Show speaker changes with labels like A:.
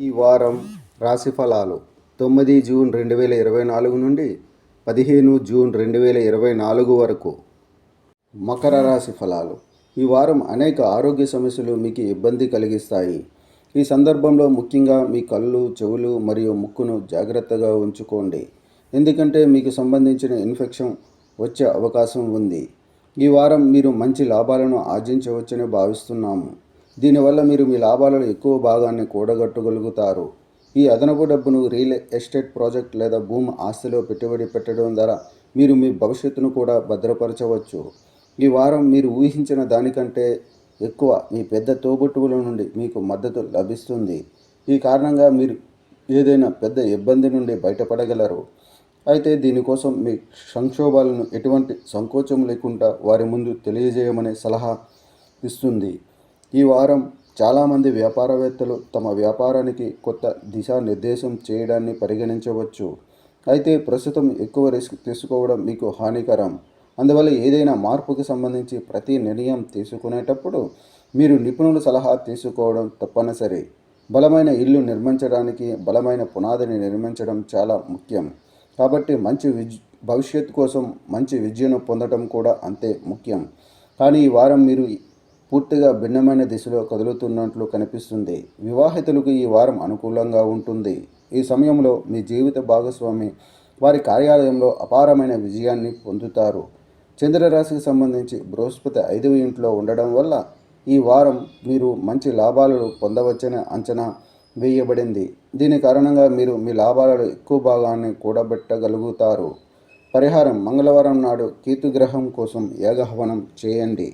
A: ఈ వారం రాశి ఫలాలు 9 జూన్ 2024 నుండి 15 జూన్ 2024 వరకు. మకర రాశి ఫలాలు. ఈ వారం అనేక ఆరోగ్య సమస్యలు మీకు ఇబ్బంది కలిగిస్తాయి. ఈ సందర్భంలో ముఖ్యంగా మీ కళ్ళు, చెవులు మరియు ముక్కును జాగ్రత్తగా ఉంచుకోండి, ఎందుకంటే మీకు సంబంధించిన ఇన్ఫెక్షన్ వచ్చే అవకాశం ఉంది. ఈ వారం మీరు మంచి లాభాలను ఆర్జించవచ్చని భావిస్తున్నాము. దీనివల్ల మీరు మీ లాభాలలో ఎక్కువ భాగాన్ని కూడగట్టగలుగుతారు. ఈ అదనపు డబ్బును రియల్ ఎస్టేట్ ప్రాజెక్ట్ లేదా భూమి ఆస్తిలో పెట్టుబడి పెట్టడం ద్వారా మీరు మీ భవిష్యత్తును కూడా భద్రపరచవచ్చు. ఈ వారం మీరు ఊహించిన దానికంటే ఎక్కువ మీ పెద్ద తోబుట్టువుల నుండి మీకు మద్దతు లభిస్తుంది. ఈ కారణంగా మీరు ఏదైనా పెద్ద ఇబ్బంది నుండి బయటపడగలరు. అయితే దీనికోసం మీ సంక్షోభాలను ఎటువంటి సంకోచం లేకుండా వారి ముందు తెలియజేయమని సలహా ఇస్తుంది. ఈ వారం చాలామంది వ్యాపారవేత్తలు తమ వ్యాపారానికి కొత్త దిశానిర్దేశం చేయడాన్ని పరిగణించవచ్చు. అయితే ప్రస్తుతం ఎక్కువ రిస్క్ తీసుకోవడం మీకు హానికరం. అందువల్ల ఏదైనా మార్పుకి సంబంధించి ప్రతి నిర్ణయం తీసుకునేటప్పుడు మీరు నిపుణుల సలహా తీసుకోవడం తప్పనిసరి. బలమైన ఇల్లు నిర్మించడానికి బలమైన పునాదిని నిర్మించడం చాలా ముఖ్యం. కాబట్టి భవిష్యత్తు కోసం మంచి విద్యను పొందడం కూడా అంతే ముఖ్యం. కానీ ఈ వారం మీరు పూర్తిగా భిన్నమైన దిశలో కదులుతున్నట్లు కనిపిస్తుంది. వివాహితులకు ఈ వారం అనుకూలంగా ఉంటుంది. ఈ సమయంలో మీ జీవిత భాగస్వామి వారి కార్యాలయంలో అపారమైన విజయాన్ని పొందుతారు. చంద్రరాశికి సంబంధించి బృహస్పతి 5వ ఇంట్లో ఉండడం వల్ల ఈ వారం మీరు మంచి లాభాలను పొందవచ్చని అంచనా వేయబడింది. దీని కారణంగా మీరు మీ లాభాలలో ఎక్కువ భాగాన్ని కూడబెట్టగలుగుతారు. పరిహారం: మంగళవారం నాడు కేతుగ్రహం కోసం యాగహవనం చేయండి.